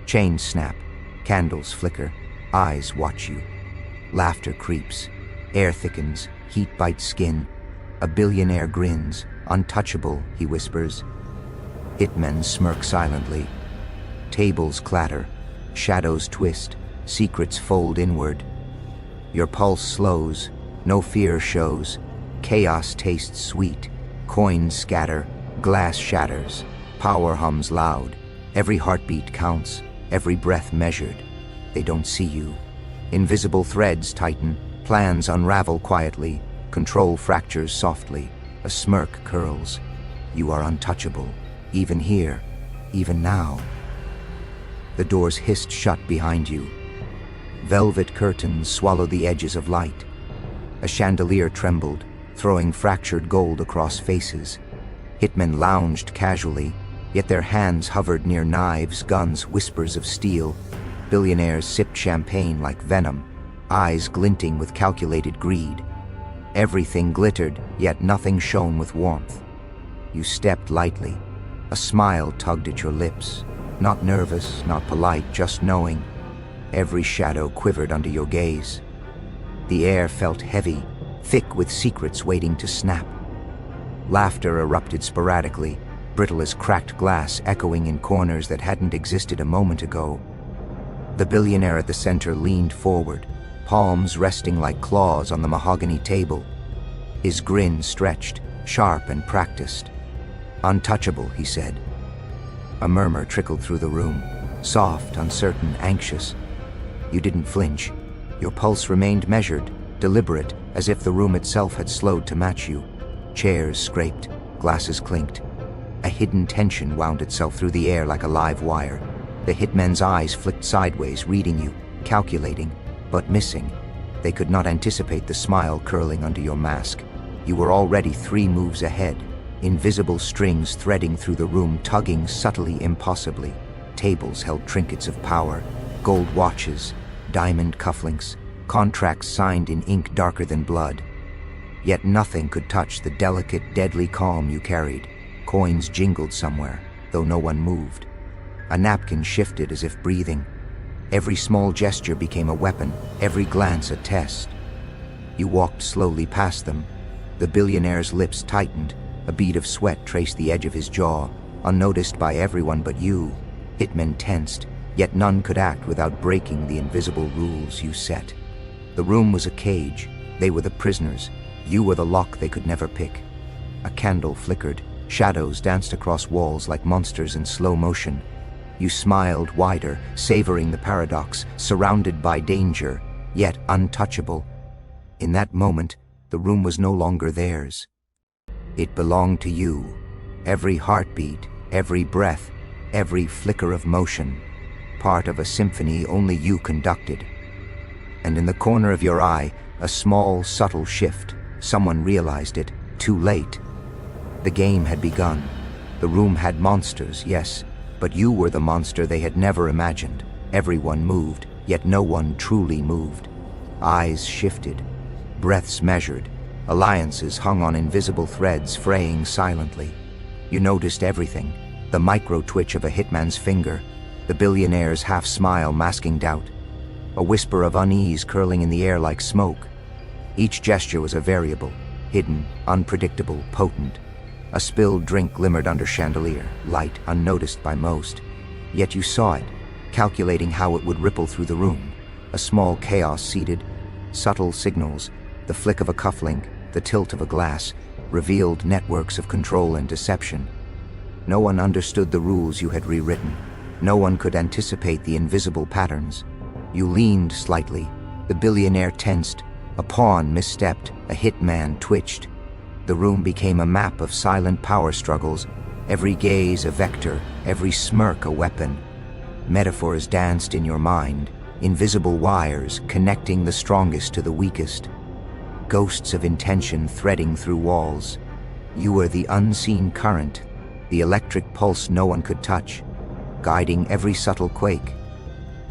Chains snap, candles flicker, eyes watch you. Laughter creeps, air thickens, heat bites skin. A billionaire grins. Untouchable, he whispers. Hitmen smirk silently. Tables clatter, shadows twist, secrets fold inward. Your pulse slows, no fear shows. Chaos tastes sweet, coins scatter, glass shatters, power hums loud. Every heartbeat counts, every breath measured. They don't see you. Invisible threads tighten, plans unravel quietly, control fractures softly. A smirk curls. You are untouchable, even here, even now. The doors hissed shut behind you. Velvet curtains swallow the edges of light. A chandelier trembled, throwing fractured gold across faces. Hitmen lounged casually, yet their hands hovered near knives, guns, whispers of steel. Billionaires sipped champagne like venom, eyes glinting with calculated greed. Everything glittered, yet nothing shone with warmth. You stepped lightly. A smile tugged at your lips. Not nervous, not polite, just knowing. Every shadow quivered under your gaze. The air felt heavy, thick with secrets waiting to snap. Laughter erupted sporadically, brittle as cracked glass echoing in corners that hadn't existed a moment ago. The billionaire at the center leaned forward, palms resting like claws on the mahogany table. His grin stretched, sharp and practiced. "Untouchable," he said. A murmur trickled through the room, soft, uncertain, anxious. You didn't flinch. Your pulse remained measured, deliberate, as if the room itself had slowed to match you. Chairs scraped, glasses clinked. A hidden tension wound itself through the air like a live wire. The hitmen's eyes flicked sideways, reading you, calculating, but missing. They could not anticipate the smile curling under your mask. You were already 3 moves ahead, invisible strings threading through the room, tugging subtly, impossibly. Tables held trinkets of power, gold watches, diamond cufflinks, contracts signed in ink darker than blood. Yet nothing could touch the delicate, deadly calm you carried. Coins jingled somewhere, though no one moved. A napkin shifted as if breathing. Every small gesture became a weapon, every glance a test. You walked slowly past them. The billionaire's lips tightened. A bead of sweat traced the edge of his jaw, unnoticed by everyone but you. Hitmen tensed, yet none could act without breaking the invisible rules you set. The room was a cage. They were the prisoners. You were the lock they could never pick. A candle flickered. Shadows danced across walls like monsters in slow motion. You smiled wider, savoring the paradox, surrounded by danger, yet untouchable. In that moment, the room was no longer theirs. It belonged to you. Every heartbeat, every breath, every flicker of motion, part of a symphony only you conducted. And in the corner of your eye, a small, subtle shift. Someone realized it, too late. The game had begun. The room had monsters, yes, but you were the monster they had never imagined. Everyone moved, yet no one truly moved. Eyes shifted, breaths measured, alliances hung on invisible threads, fraying silently. You noticed everything, the micro-twitch of a hitman's finger, the billionaire's half-smile masking doubt, a whisper of unease curling in the air like smoke. Each gesture was a variable, hidden, unpredictable, potent. A spilled drink glimmered under chandelier, light, unnoticed by most. Yet you saw it, calculating how it would ripple through the room. A small chaos seeded, subtle signals, the flick of a cufflink, the tilt of a glass, revealed networks of control and deception. No one understood the rules you had rewritten. No one could anticipate the invisible patterns. You leaned slightly. The billionaire tensed. A pawn misstepped. A hitman twitched. The room became a map of silent power struggles, every gaze a vector, every smirk a weapon. Metaphors danced in your mind, invisible wires connecting the strongest to the weakest. Ghosts of intention threading through walls. You were the unseen current, the electric pulse no one could touch, guiding every subtle quake.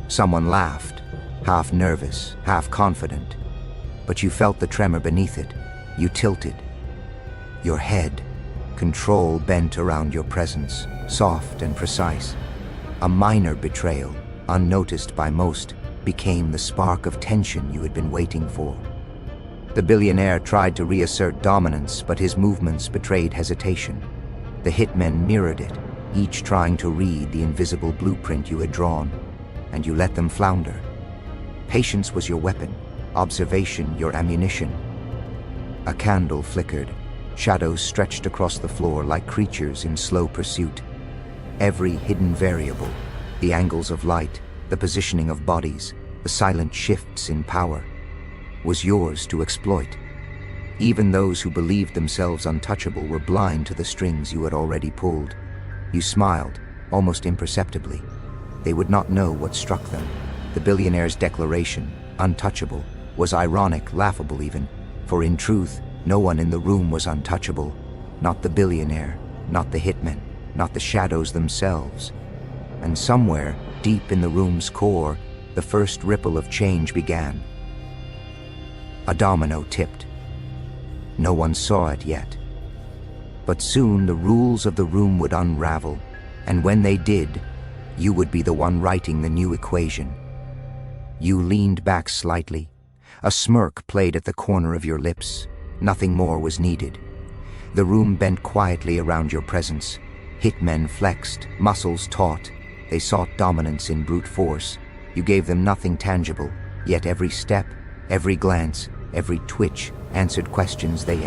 Someone laughed, half nervous, half confident, but you felt the tremor beneath it. You tilted. Your head, control bent around your presence, soft and precise. A minor betrayal, unnoticed by most, became the spark of tension you had been waiting for. The billionaire tried to reassert dominance, but his movements betrayed hesitation. The hitmen mirrored it, each trying to read the invisible blueprint you had drawn, and you let them flounder. Patience was your weapon, observation your ammunition. A candle flickered, shadows stretched across the floor like creatures in slow pursuit. Every hidden variable, the angles of light, the positioning of bodies, the silent shifts in power, was yours to exploit. Even those who believed themselves untouchable were blind to the strings you had already pulled. You smiled, almost imperceptibly. They would not know what struck them. The billionaire's declaration, untouchable, was ironic, laughable even, for in truth, no one in the room was untouchable. Not the billionaire, not the hitmen, not the shadows themselves. And somewhere, deep in the room's core, the first ripple of change began. A domino tipped. No one saw it yet. But soon the rules of the room would unravel, and when they did, you would be the one writing the new equation. You leaned back slightly. A smirk played at the corner of your lips. Nothing more was needed. The room bent quietly around your presence. Hitmen flexed, muscles taut. They sought dominance in brute force. You gave them nothing tangible, yet every step, every glance, every twitch answered questions they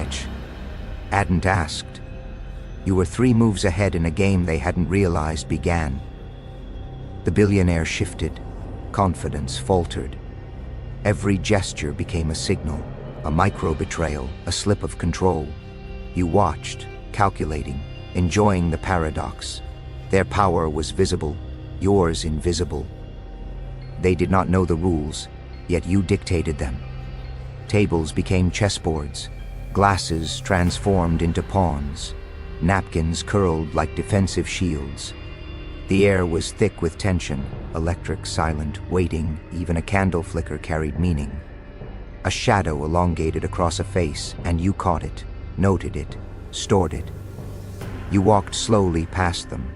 hadn't asked. You were 3 moves ahead in a game they hadn't realized began. The billionaire shifted. Confidence faltered. Every gesture became a signal, a micro-betrayal, a slip of control. You watched, calculating, enjoying the paradox. Their power was visible, yours invisible. They did not know the rules, yet you dictated them. Tables became chessboards, glasses transformed into pawns, napkins curled like defensive shields. The air was thick with tension, electric, silent, waiting. Even a candle flicker carried meaning. A shadow elongated across a face, and you caught it, noted it, stored it. You walked slowly past them.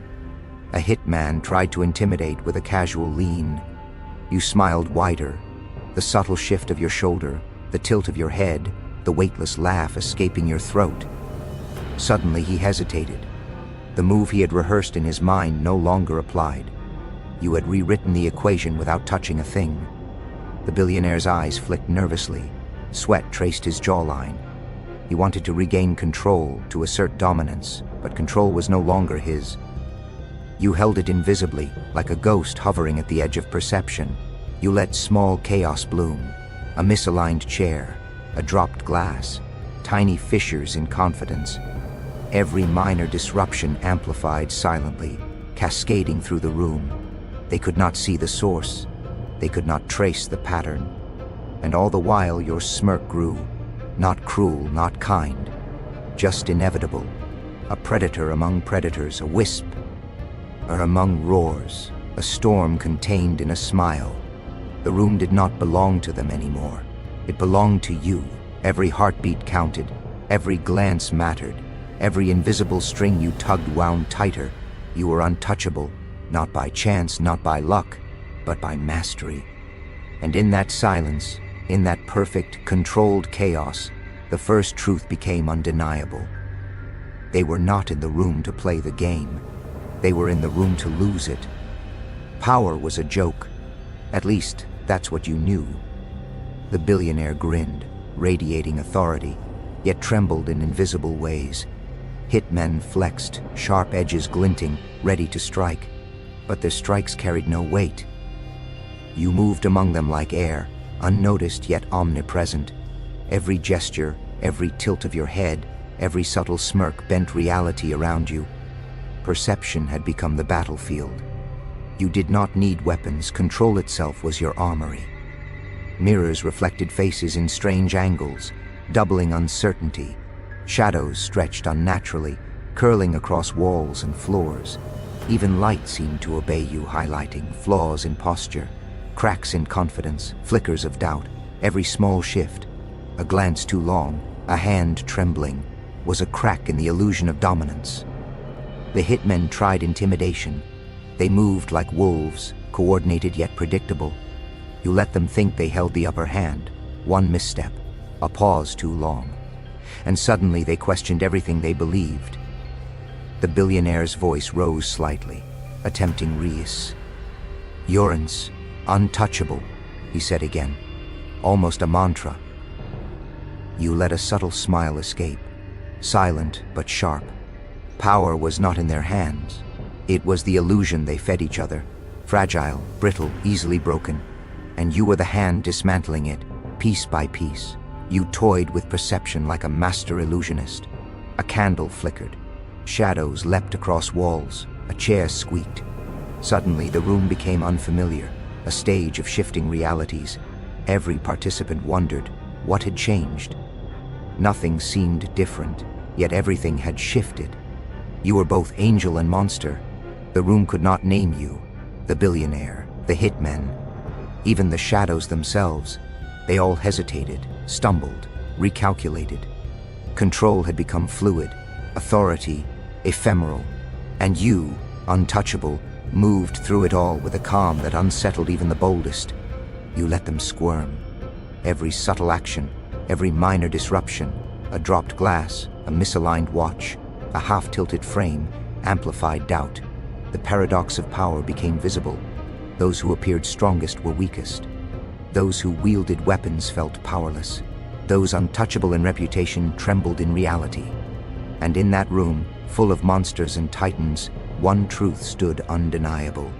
A hitman tried to intimidate with a casual lean. You smiled wider, the subtle shift of your shoulder, the tilt of your head, the weightless laugh escaping your throat. Suddenly he hesitated. The move he had rehearsed in his mind no longer applied. You had rewritten the equation without touching a thing. The billionaire's eyes flicked nervously. Sweat traced his jawline. He wanted to regain control, to assert dominance, but control was no longer his. You held it invisibly, like a ghost hovering at the edge of perception. You let small chaos bloom. A misaligned chair, a dropped glass, tiny fissures in confidence. Every minor disruption amplified silently, cascading through the room. They could not see the source. They could not trace the pattern. And all the while your smirk grew, not cruel, not kind, just inevitable. A predator among predators, a wisp, or among roars, a storm contained in a smile. The room did not belong to them anymore. It belonged to you. Every heartbeat counted, every glance mattered, every invisible string you tugged wound tighter. You were untouchable, not by chance, not by luck, but by mastery. And in that silence, in that perfect, controlled chaos, the first truth became undeniable. They were not in the room to play the game. They were in the room to lose it. Power was a joke. At least, that's what you knew. The billionaire grinned, radiating authority, yet trembled in invisible ways. Hitmen flexed, sharp edges glinting, ready to strike. But their strikes carried no weight. You moved among them like air, unnoticed yet omnipresent. Every gesture, every tilt of your head, every subtle smirk bent reality around you. Perception had become the battlefield. You did not need weapons. Control itself was your armory. Mirrors reflected faces in strange angles, doubling uncertainty. Shadows stretched unnaturally, curling across walls and floors. Even light seemed to obey you, highlighting flaws in posture, cracks in confidence, flickers of doubt. Every small shift, a glance too long, a hand trembling, was a crack in the illusion of dominance. The hitmen tried intimidation. They moved like wolves, coordinated yet predictable. You let them think they held the upper hand. One misstep, a pause too long, and suddenly they questioned everything they believed. The billionaire's voice rose slightly, attempting reus. "You're untouchable," he said again, almost a mantra. You let a subtle smile escape, silent but sharp. Power was not in their hands. It was the illusion they fed each other, fragile, brittle, easily broken, and you were the hand dismantling it, piece by piece. You toyed with perception like a master illusionist. A candle flickered. Shadows leapt across walls. A chair squeaked. Suddenly, the room became unfamiliar, a stage of shifting realities. Every participant wondered what had changed. Nothing seemed different, yet everything had shifted. You were both angel and monster. The room could not name you. The billionaire, the hitmen, even the shadows themselves. They all hesitated, stumbled, recalculated. Control had become fluid, authority ephemeral, and you, untouchable, moved through it all with a calm that unsettled even the boldest. You let them squirm. Every subtle action, every minor disruption, a dropped glass, a misaligned watch, a half-tilted frame, amplified doubt. The paradox of power became visible. Those who appeared strongest were weakest. Those who wielded weapons felt powerless. Those untouchable in reputation trembled in reality. And in that room, full of monsters and titans, one truth stood undeniable.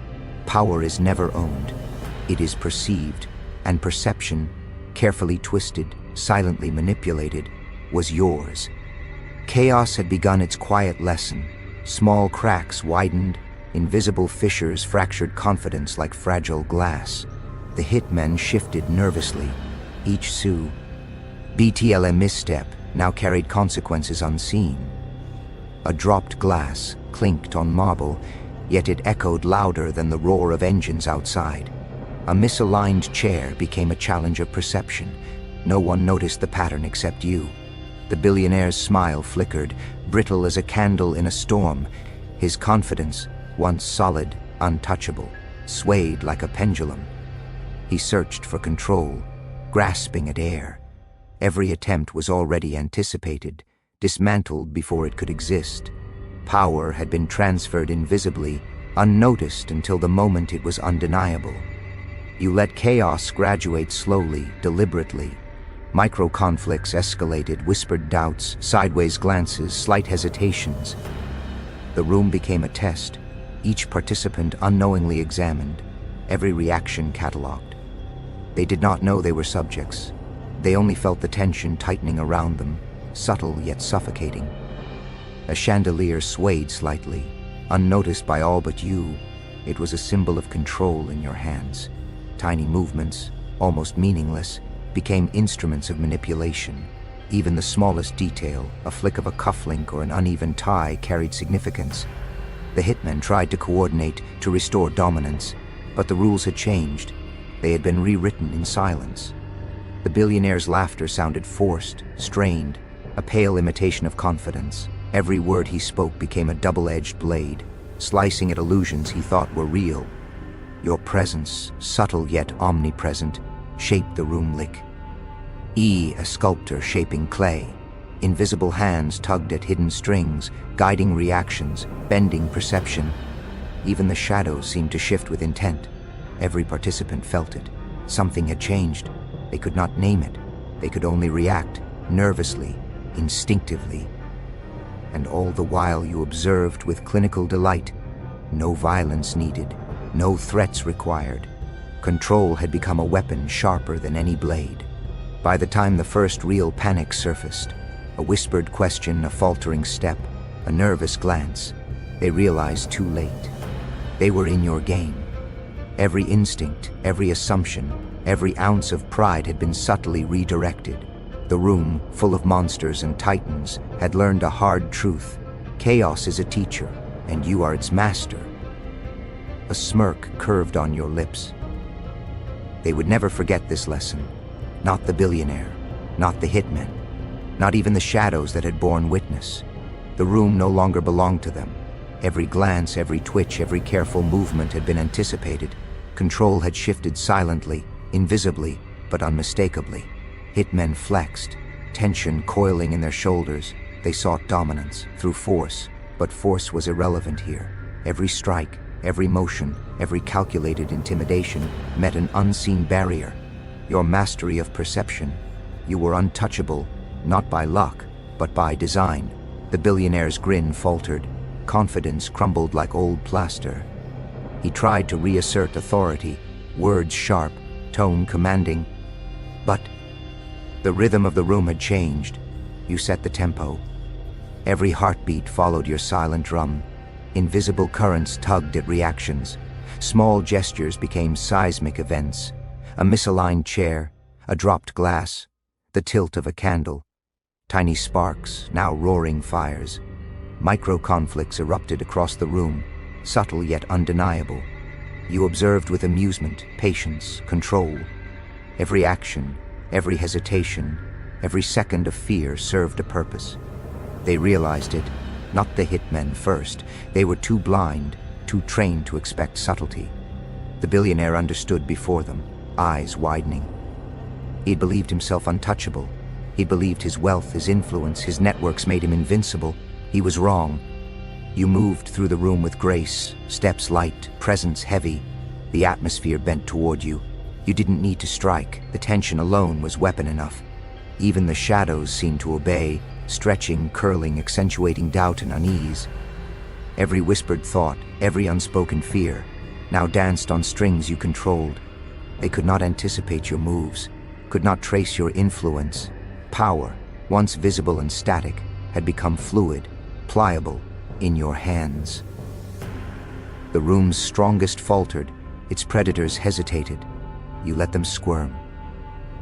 Power is never owned. It is perceived, and perception, carefully twisted, silently manipulated, was yours. Chaos had begun its quiet lesson. Small cracks widened, invisible fissures fractured confidence like fragile glass. The hitmen shifted nervously, each BTLM misstep now carried consequences unseen. A dropped glass clinked on marble, yet it echoed louder than the roar of engines outside. A misaligned chair became a challenge of perception. No one noticed the pattern except you. The billionaire's smile flickered, brittle as a candle in a storm. His confidence, once solid, untouchable, swayed like a pendulum. He searched for control, grasping at air. Every attempt was already anticipated, dismantled before it could exist. Power had been transferred invisibly, unnoticed until the moment it was undeniable. You let chaos graduate slowly, deliberately. Micro-conflicts escalated, whispered doubts, sideways glances, slight hesitations. The room became a test, each participant unknowingly examined, every reaction catalogued. They did not know they were subjects. They only felt the tension tightening around them, subtle yet suffocating. A chandelier swayed slightly, unnoticed by all but you. It was a symbol of control in your hands. Tiny movements, almost meaningless, became instruments of manipulation. Even the smallest detail, a flick of a cufflink or an uneven tie, carried significance. The hitmen tried to coordinate, to restore dominance, but the rules had changed. They had been rewritten in silence. The billionaire's laughter sounded forced, strained, a pale imitation of confidence. Every word he spoke became a double-edged blade, slicing at illusions he thought were real. Your presence, subtle yet omnipresent, shaped the room like a sculptor shaping clay. Invisible hands tugged at hidden strings, guiding reactions, bending perception. Even the shadows seemed to shift with intent. Every participant felt it. Something had changed. They could not name it. They could only react, nervously, instinctively. And all the while you observed with clinical delight. No violence needed, no threats required. Control had become a weapon sharper than any blade. By the time the first real panic surfaced, a whispered question, a faltering step, a nervous glance, they realized too late. They were in your game. Every instinct, every assumption, every ounce of pride had been subtly redirected. The room, full of monsters and titans, had learned a hard truth. Chaos is a teacher, and you are its master. A smirk curved on your lips. They would never forget this lesson. Not the billionaire, not the hitmen, not even the shadows that had borne witness. The room no longer belonged to them. Every glance, every twitch, every careful movement had been anticipated. Control had shifted silently, invisibly, but unmistakably. Hitmen flexed, tension coiling in their shoulders. They sought dominance through force, but force was irrelevant here. Every strike, every motion, every calculated intimidation met an unseen barrier. Your mastery of perception. You were untouchable, not by luck, but by design. The billionaire's grin faltered. Confidence crumbled like old plaster. He tried to reassert authority, words sharp, tone commanding. But the rhythm of the room had changed. You set the tempo. Every heartbeat followed your silent drum. Invisible currents tugged at reactions. Small gestures became seismic events. A misaligned chair, a dropped glass, the tilt of a candle. Tiny sparks, now roaring fires. Micro-conflicts erupted across the room, subtle yet undeniable. You observed with amusement, patience, control. Every action, every hesitation, every second of fear served a purpose. They realized it, not the hitmen first. They were too blind, too trained to expect subtlety. The billionaire understood before them, eyes widening. He'd believed himself untouchable. He believed his wealth, his influence, his networks made him invincible. He was wrong. You moved through the room with grace, steps light, presence heavy. The atmosphere bent toward you. You didn't need to strike. The tension alone was weapon enough. Even the shadows seemed to obey, stretching, curling, accentuating doubt and unease. Every whispered thought, every unspoken fear, now danced on strings you controlled. They could not anticipate your moves, could not trace your influence. Power, once visible and static, had become fluid, pliable, in your hands. The room's strongest faltered, its predators hesitated. You let them squirm.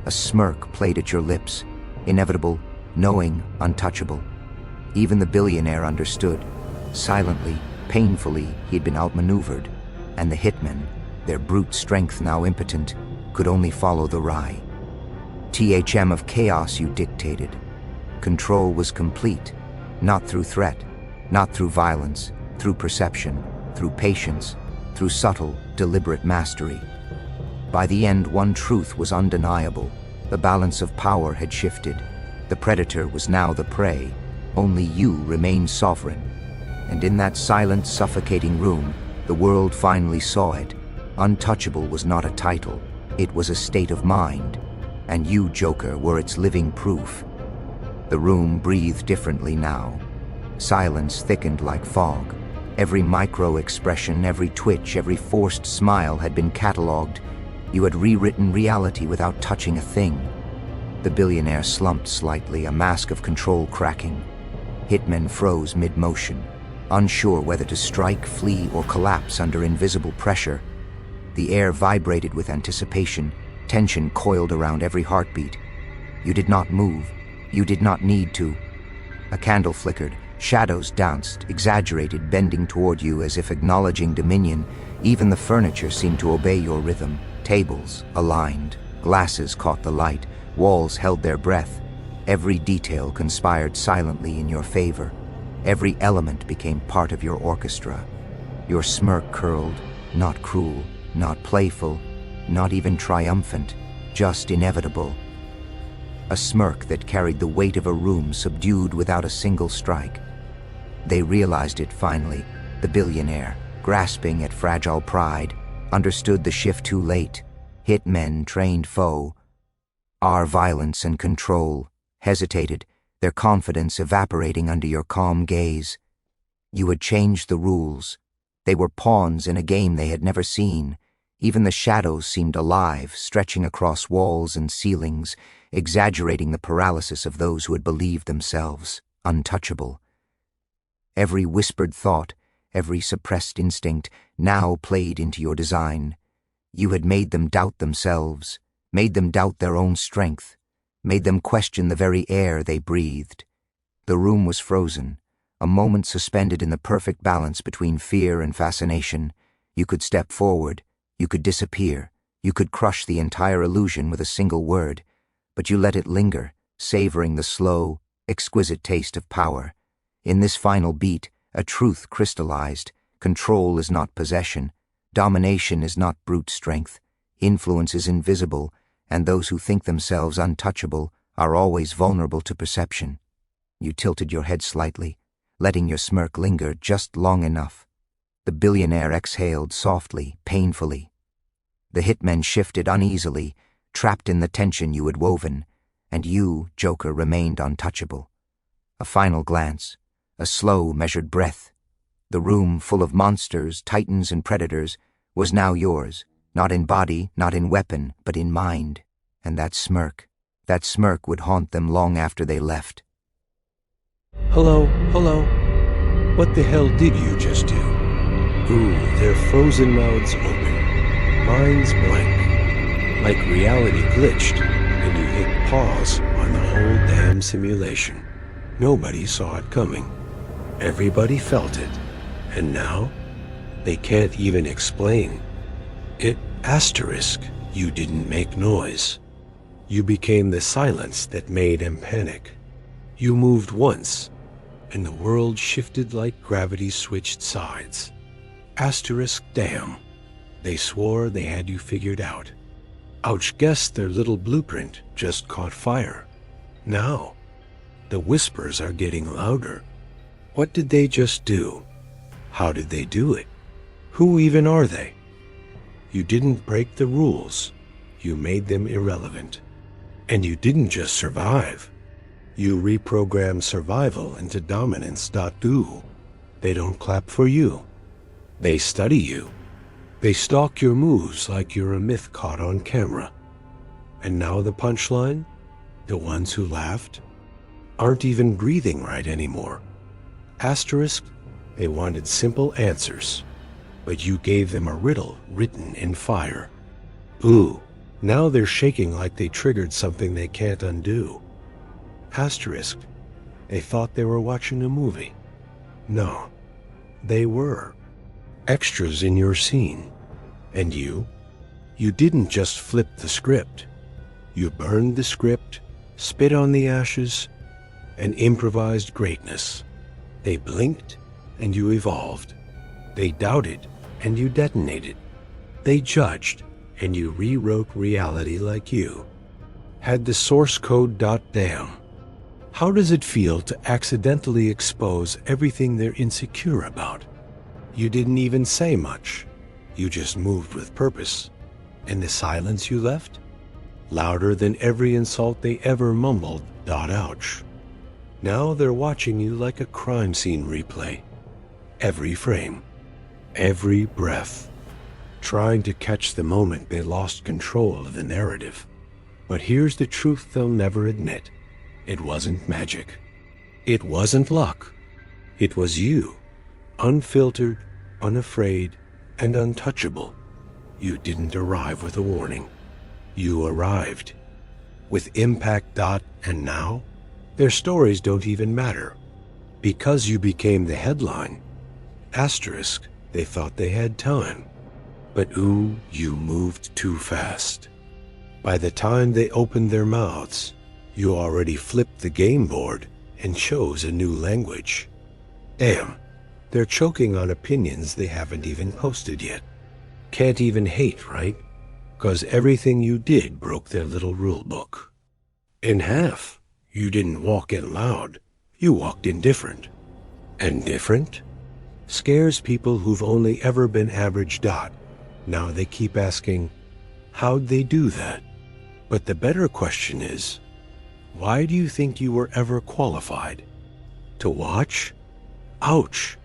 A smirk played at your lips, inevitable, knowing, untouchable. Even the billionaire understood. Silently, painfully, he had been outmaneuvered, and the hitmen, their brute strength now impotent, could only follow the Rye. THM of chaos you dictated. Control was complete, not through threat, not through violence, through perception, through patience, through subtle, deliberate mastery. By the end, one truth was undeniable. The balance of power had shifted. The predator was now the prey. Only you remained sovereign. And in that silent, suffocating room, the world finally saw it. Untouchable was not a title. It was a state of mind. And you, Joker, were its living proof. The room breathed differently now. Silence thickened like fog. Every micro-expression, every twitch, every forced smile had been catalogued. You had rewritten reality without touching a thing. The billionaire slumped slightly, a mask of control cracking. Hitmen froze mid-motion, unsure whether to strike, flee, or collapse under invisible pressure. The air vibrated with anticipation. Tension coiled around every heartbeat. You did not move. You did not need to. A candle flickered. Shadows danced, exaggerated, bending toward you as if acknowledging dominion. Even the furniture seemed to obey your rhythm. Tables aligned. Glasses caught the light. Walls held their breath. Every detail conspired silently in your favor. Every element became part of your orchestra. Your smirk curled, not cruel, not playful, not even triumphant, just inevitable. A smirk that carried the weight of a room subdued without a single strike. They realized it finally. The billionaire, grasping at fragile pride, understood the shift too late. Hitmen, trained foe. Our violence and control, hesitated, their confidence evaporating under your calm gaze. You had changed the rules. They were pawns in a game they had never seen. Even the shadows seemed alive, stretching across walls and ceilings, exaggerating the paralysis of those who had believed themselves untouchable. Every whispered thought, every suppressed instinct, now played into your design. You had made them doubt themselves, made them doubt their own strength, made them question the very air they breathed. The room was frozen, a moment suspended in the perfect balance between fear and fascination. You could step forward, you could disappear, you could crush the entire illusion with a single word, but you let it linger, savoring the slow, exquisite taste of power. In this final beat, a truth crystallized. Control is not possession. Domination is not brute strength. Influence is invisible, and those who think themselves untouchable are always vulnerable to perception. You tilted your head slightly, letting your smirk linger just long enough. The billionaire exhaled softly, painfully. The hitmen shifted uneasily, trapped in the tension you had woven, and you, Joker, remained untouchable. A final glance, a slow, measured breath. The room, full of monsters, titans, and predators, was now yours, not in body, not in weapon, but in mind. And that smirk would haunt them long after they left. Hello, hello. What the hell did you just do? Ooh, their frozen mouths open, minds blank, like reality glitched, and you hit pause on the whole damn simulation. Nobody saw it coming. Everybody felt it. And now, they can't even explain. It asterisk, you didn't make noise. You became the silence that made them panic. You moved once, and the world shifted like gravity switched sides. Asterisk damn. They swore they had you figured out. Ouch, guess their little blueprint just caught fire. Now, the whispers are getting louder. What did they just do? How did they do it? Who even are they? You didn't break the rules. You made them irrelevant. And you didn't just survive. You reprogrammed survival into dominance. Do. They don't clap for you. They study you. They stalk your moves like you're a myth caught on camera. And now the punchline? The ones who laughed aren't even breathing right anymore. Asterisk, they wanted simple answers, but you gave them a riddle written in fire. Ooh, now they're shaking like they triggered something they can't undo. Asterisk, they thought they were watching a movie. No, they were extras in your scene. And you didn't just flip the script. You burned the script, spit on the ashes, and improvised greatness. They blinked, and you evolved. They doubted, and you detonated. They judged, and you rewrote reality like you. Had the source code. Damn. How does it feel to accidentally expose everything they're insecure about? You didn't even say much. You just moved with purpose. And the silence you left? Louder than every insult they ever mumbled. Ouch. Now they're watching you like a crime scene replay. Every frame, every breath, trying to catch the moment they lost control of the narrative. But here's the truth they'll never admit. It wasn't magic. It wasn't luck. It was you, unfiltered, unafraid, and untouchable. You didn't arrive with a warning. You arrived with impact. And now, their stories don't even matter. Because you became the headline. Asterisk, they thought they had time. But ooh, you moved too fast. By the time they opened their mouths, you already flipped the game board and chose a new language. Damn, they're choking on opinions they haven't even posted yet. Can't even hate, right? 'Cause everything you did broke their little rule book. In half, you didn't walk in loud, you walked in different. And different scares people who've only ever been average. Now they keep asking, how'd they do that? But the better question is, why do you think you were ever qualified? To watch? Ouch!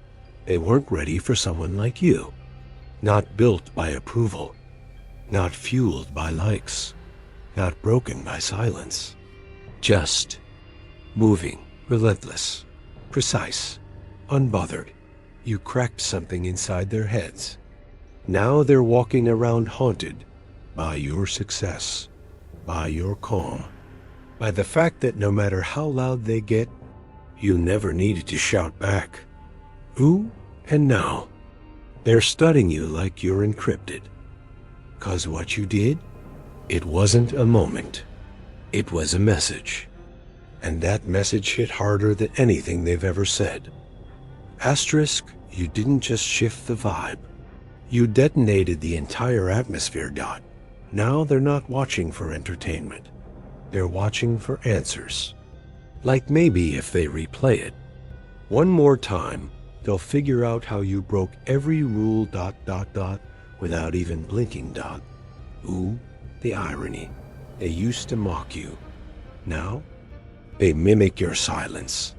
They weren't ready for someone like you. Not built by approval. Not fueled by likes. Not broken by silence. Just moving, relentless, precise, unbothered. You cracked something inside their heads. Now they're walking around haunted by your success, by your calm, by the fact that no matter how loud they get, you never needed to shout back. Ooh, and now, they're studying you like you're encrypted. 'Cause what you did, it wasn't a moment. It was a message. And that message hit harder than anything they've ever said. Asterisk, you didn't just shift the vibe. You detonated the entire atmosphere, Dot. Now they're not watching for entertainment. They're watching for answers. Like maybe if they replay it one more time, they'll figure out how you broke every rule ... without even blinking, Dot. Ooh, the irony. They used to mock you. Now, they mimic your silence.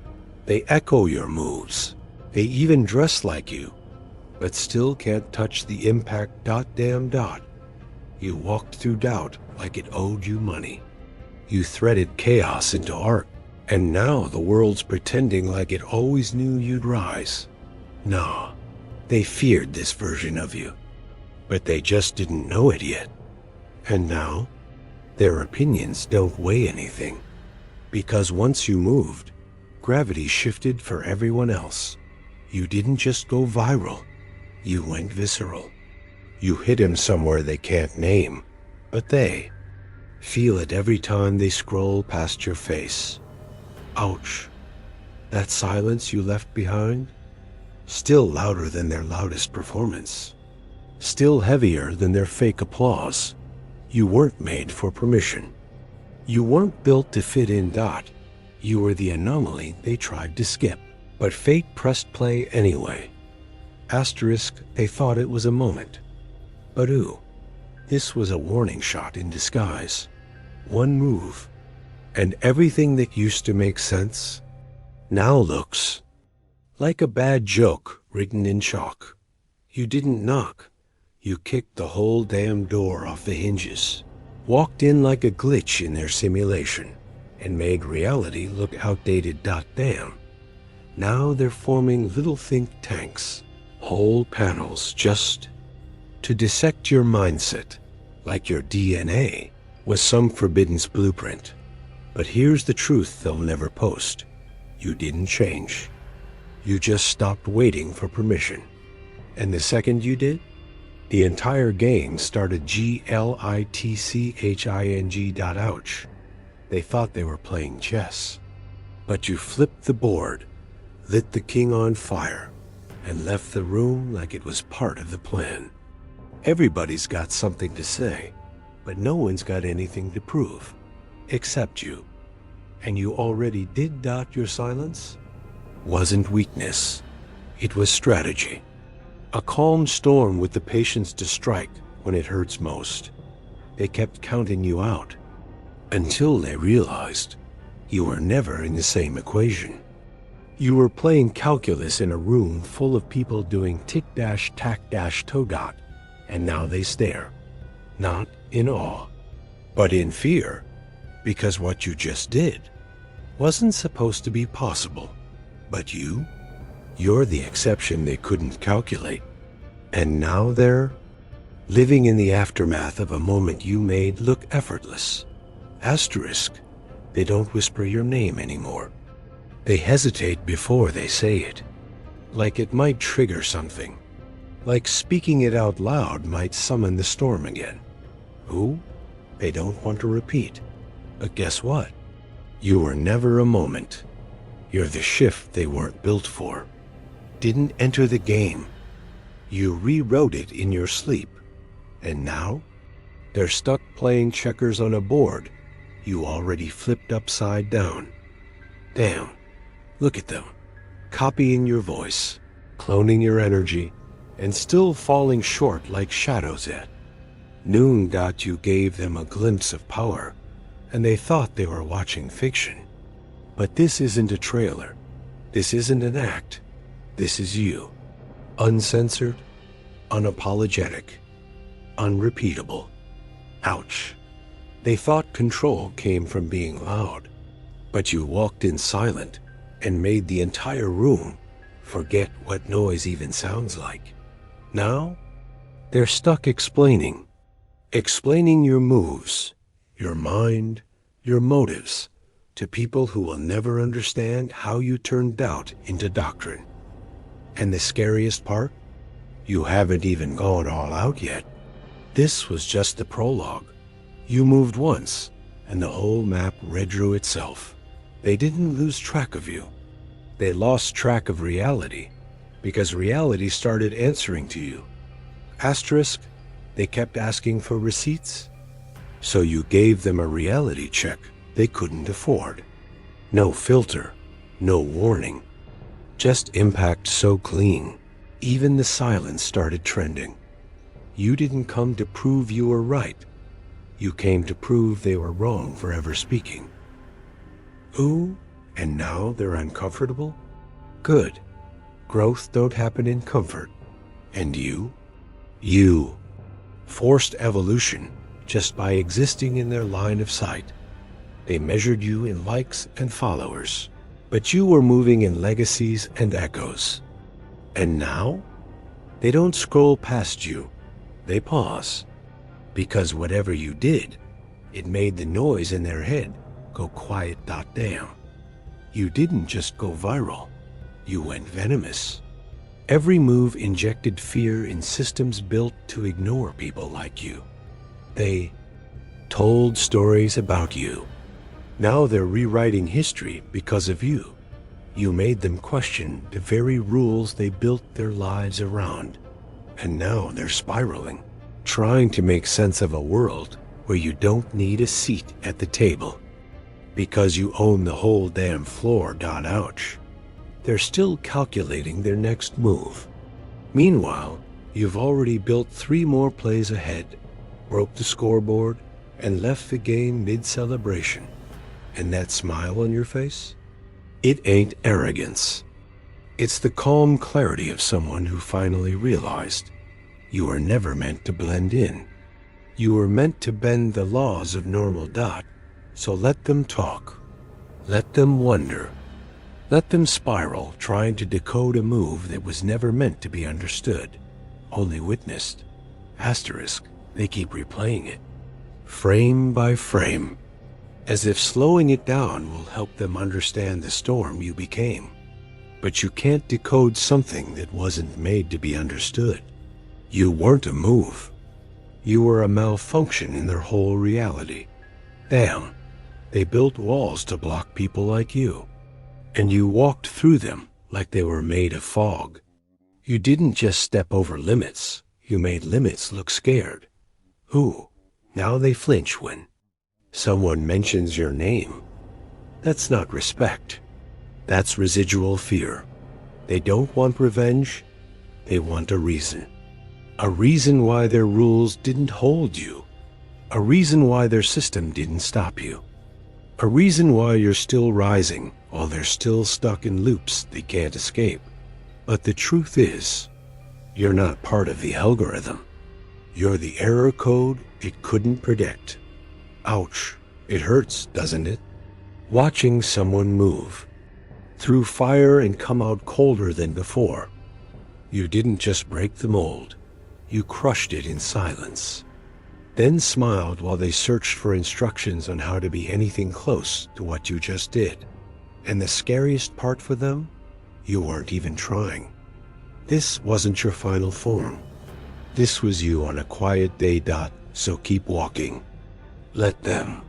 They echo your moves. They even dress like you, but still can't touch the impact ... You walked through doubt like it owed you money. You threaded chaos into art, and now the world's pretending like it always knew you'd rise. Nah, they feared this version of you, but they just didn't know it yet. And now, their opinions don't weigh anything, because once you moved, gravity shifted for everyone else. You didn't just go viral, you went visceral. You hit him somewhere they can't name, but they feel it every time they scroll past your face. Ouch. That silence you left behind? Still louder than their loudest performance. Still heavier than their fake applause. You weren't made for permission. You weren't built to fit in ... You were the anomaly they tried to skip. But fate pressed play anyway. Asterisk, they thought it was a moment. But ooh, this was a warning shot in disguise. One move, and everything that used to make sense now looks like a bad joke written in chalk. You didn't knock. You kicked the whole damn door off the hinges, walked in like a glitch in their simulation, and made reality look outdated. Damn. Now they're forming little think tanks, whole panels just to dissect your mindset, like your DNA was some forbidden blueprint. But here's the truth they'll never post. You didn't change. You just stopped waiting for permission. And the second you did, the entire game started glitching. Ouch. They thought they were playing chess. But you flipped the board, lit the king on fire, and left the room like it was part of the plan. Everybody's got something to say, but no one's got anything to prove, except you. And you already did. Your silence wasn't weakness. It was strategy. A calm storm with the patience to strike when it hurts most. They kept counting you out until they realized you were never in the same equation. You were playing calculus in a room full of people doing tic-tac-toe. And now they stare, not in awe, but in fear, because what you just did wasn't supposed to be possible. But you're the exception they couldn't calculate. And now they're living in the aftermath of a moment you made look effortless. Asterisk, they don't whisper your name anymore. They hesitate before they say it, like it might trigger something. Like speaking it out loud might summon the storm again. Who? They don't want to repeat. But guess what? You were never a moment. You're the shift they weren't built for. Didn't enter the game. You rewrote it in your sleep. And now? They're stuck playing checkers on a board you already flipped upside down. Damn. Look at them. Copying your voice, cloning your energy, and still falling short like shadows at noon. You gave them a glimpse of power, and they thought they were watching fiction. But this isn't a trailer. This isn't an act. This is you. Uncensored, unapologetic, unrepeatable. Ouch. They thought control came from being loud, but you walked in silent and made the entire room forget what noise even sounds like. Now, they're stuck explaining your moves, your mind, your motives to people who will never understand how you turned doubt into doctrine. And the scariest part? You haven't even gone all out yet. This was just the prologue. You moved once, and the whole map redrew itself. They didn't lose track of you. They lost track of reality, because reality started answering to you. Asterisk, they kept asking for receipts. So you gave them a reality check they couldn't afford. No filter, no warning. Just impact so clean. Even the silence started trending. You didn't come to prove you were right. You came to prove they were wrong for ever speaking. Ooh, and now they're uncomfortable? Good. Growth don't happen in comfort. And you? You. Forced evolution just by existing in their line of sight. They measured you in likes and followers, but you were moving in legacies and echoes. And now? They don't scroll past you. They pause. Because whatever you did, it made the noise in their head go quiet. Damn. You didn't just go viral. You went venomous. Every move injected fear in systems built to ignore people like you. They told stories about you. Now they're rewriting history because of you. You made them question the very rules they built their lives around. And now they're spiraling, trying to make sense of a world where you don't need a seat at the table. Because you own the whole damn floor. Ouch. They're still calculating their next move. Meanwhile, you've already built 3 more plays ahead, broke the scoreboard, and left the game mid-celebration. And that smile on your face? It ain't arrogance. It's the calm clarity of someone who finally realized you were never meant to blend in. You were meant to bend the laws of normal. So let them talk. Let them wonder. Let them spiral, trying to decode a move that was never meant to be understood, only witnessed. Asterisk, they keep replaying it, frame by frame, as if slowing it down will help them understand the storm you became. But you can't decode something that wasn't made to be understood. You weren't a move. You were a malfunction in their whole reality. Damn, they built walls to block people like you. And you walked through them like they were made of fog. You didn't just step over limits. You made limits look scared. Ooh, now they flinch when someone mentions your name. That's not respect. That's residual fear. They don't want revenge. They want a reason. A reason why their rules didn't hold you. A reason why their system didn't stop you. A reason why you're still rising while they're still stuck in loops they can't escape. But the truth is, you're not part of the algorithm. You're the error code it couldn't predict. Ouch, it hurts, doesn't it? Watching someone move through fire and come out colder than before. You didn't just break the mold, you crushed it in silence. Then smiled while they searched for instructions on how to be anything close to what you just did. And the scariest part for them? You weren't even trying. This wasn't your final form. This was you on a quiet day. So keep walking. Let them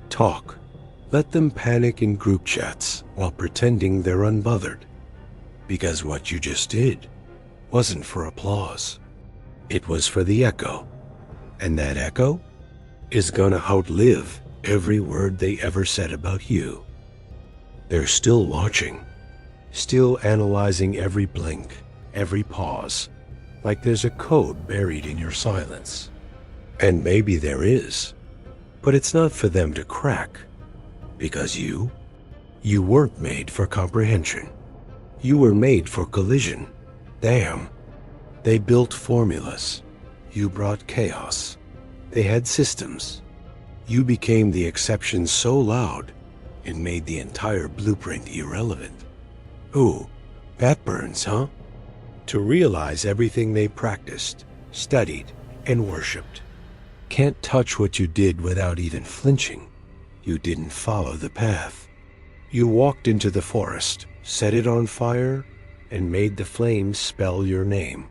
talk. Let them panic in group chats while pretending they're unbothered. Because what you just did wasn't for applause. It was for the echo. And that echo is gonna outlive every word they ever said about you. They're still watching, still analyzing every blink, every pause, like there's a code buried in your silence. And maybe there is, but it's not for them to crack, because you weren't made for comprehension. You were made for collision. Damn. They built formulas. You brought chaos. They had systems. You became the exception so loud, it made the entire blueprint irrelevant. Ooh, that burns, huh? To realize everything they practiced, studied, and worshipped. Can't touch what you did without even flinching. You didn't follow the path. You walked into the forest, set it on fire, and made the flames spell your name.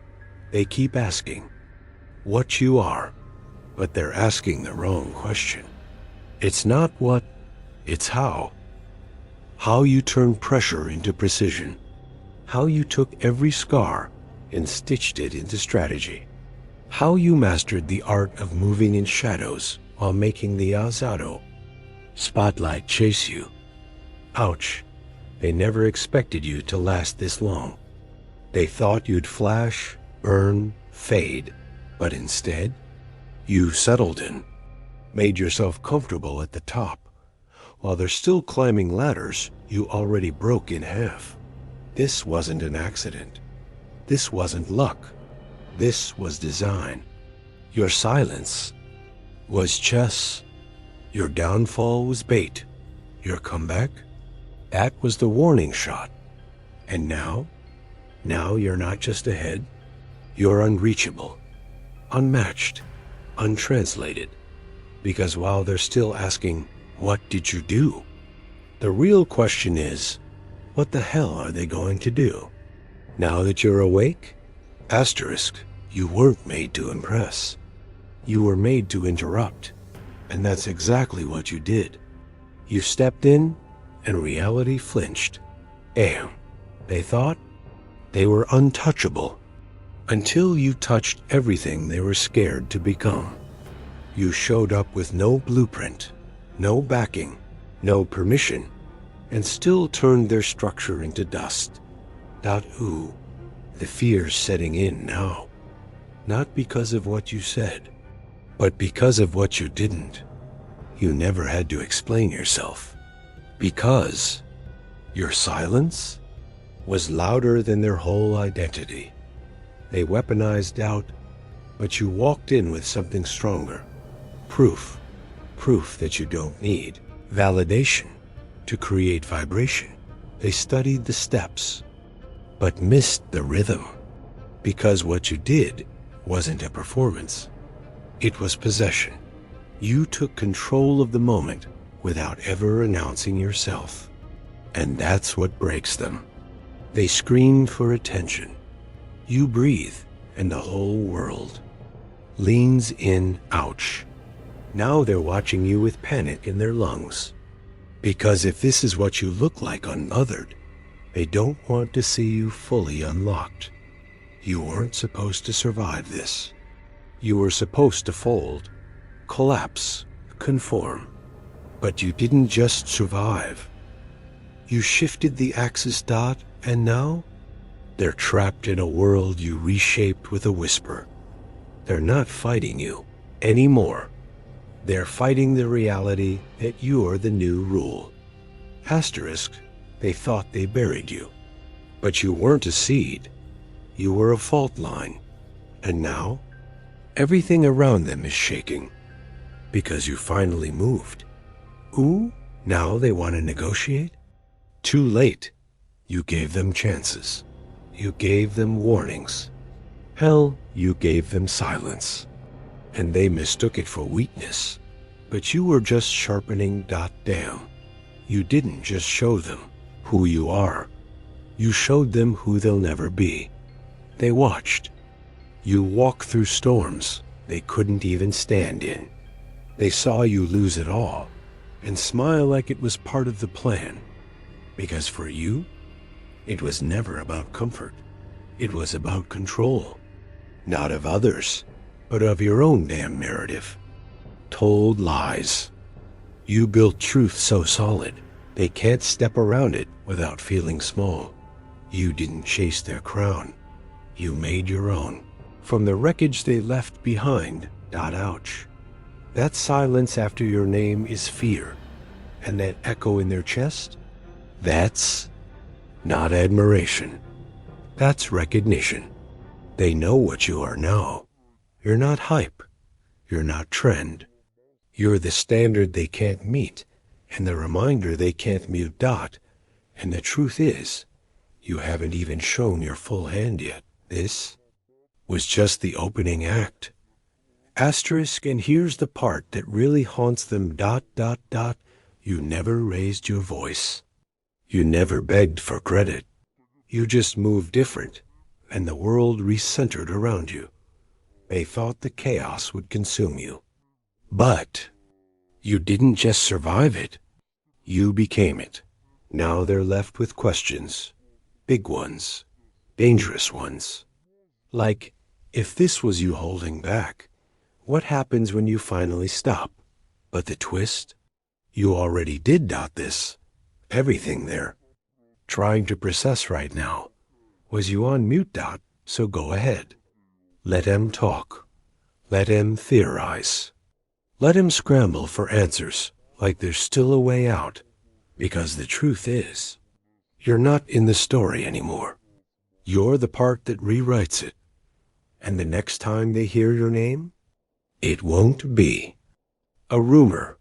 They keep asking what you are, but they're asking the wrong question. It's not what, it's how. How you turned pressure into precision. How you took every scar and stitched it into strategy. How you mastered the art of moving in shadows while making the azado spotlight chase you. Ouch, they never expected you to last this long. They thought you'd flash, burn, fade, but instead, you settled in, made yourself comfortable at the top. While they're still climbing ladders you already broke in half. This wasn't an accident. This wasn't luck. This was design. Your silence was chess. Your downfall was bait. Your comeback? That was the warning shot. And now you're not just ahead. You're unreachable, unmatched, untranslated. Because while they're still asking, what did you do? The real question is, what the hell are they going to do? Now that you're awake? Asterisk, you weren't made to impress. You were made to interrupt. And that's exactly what you did. You stepped in, and reality flinched. Damn, they thought they were untouchable. Until you touched everything they were scared to become. You showed up with no blueprint, no backing, no permission, and still turned their structure into dust. Ooh, the fear's setting in now. Not because of what you said, but because of what you didn't. You never had to explain yourself. Because your silence was louder than their whole identity. They weaponized doubt, but you walked in with something stronger. Proof that you don't need validation to create vibration. They studied the steps, but missed the rhythm. Because what you did wasn't a performance. It was possession. You took control of the moment without ever announcing yourself. And that's what breaks them. They scream for attention. You breathe, and the whole world leans in. Ouch. Now they're watching you with panic in their lungs. Because if this is what you look like unothered, they don't want to see you fully unlocked. You weren't supposed to survive this. You were supposed to fold, collapse, conform. But you didn't just survive. You shifted the axis. And now they're trapped in a world you reshaped with a whisper. They're not fighting you anymore. They're fighting the reality that you're the new rule. Asterisk, they thought they buried you. But you weren't a seed. You were a fault line. And now, everything around them is shaking. Because you finally moved. Ooh, now they want to negotiate? Too late. You gave them chances. You gave them warnings. Hell, you gave them silence. And they mistook it for weakness. But you were just sharpening. Damn. You didn't just show them who you are. You showed them who they'll never be. They watched. You walk through storms they couldn't even stand in. They saw you lose it all and smile like it was part of the plan. Because for you, it was never about comfort. It was about control. Not of others, but of your own damn narrative. Told lies. You built truth so solid, they can't step around it without feeling small. You didn't chase their crown. You made your own. From the wreckage they left behind. Ouch. That silence after your name is fear. And that echo in their chest? That's not admiration. That's recognition. They know what you are now. You're not hype. You're not trend. You're the standard they can't meet, and the reminder they can't mute. And the truth is, you haven't even shown your full hand yet. This was just the opening act. Asterisk, and here's the part that really haunts them. You never raised your voice. You never begged for credit. You just moved different, and the world recentered around you. They thought the chaos would consume you. But you didn't just survive it. You became it. Now they're left with questions. Big ones. Dangerous ones. Like, If this was you holding back, what happens when you finally stop? But the twist? You already did dot this. Everything there. Trying to process right now. Was you on mute dot, so go ahead. Let him talk. Let him theorize. Let him scramble for answers like there's still a way out. Because the truth is, you're not in the story anymore. You're the part that rewrites it. And the next time they hear your name, it won't be a rumor.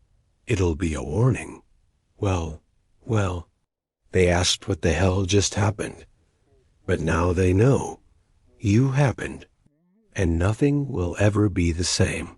It'll be a warning. Well, they asked what the hell just happened. But now they know. You happened. And nothing will ever be the same.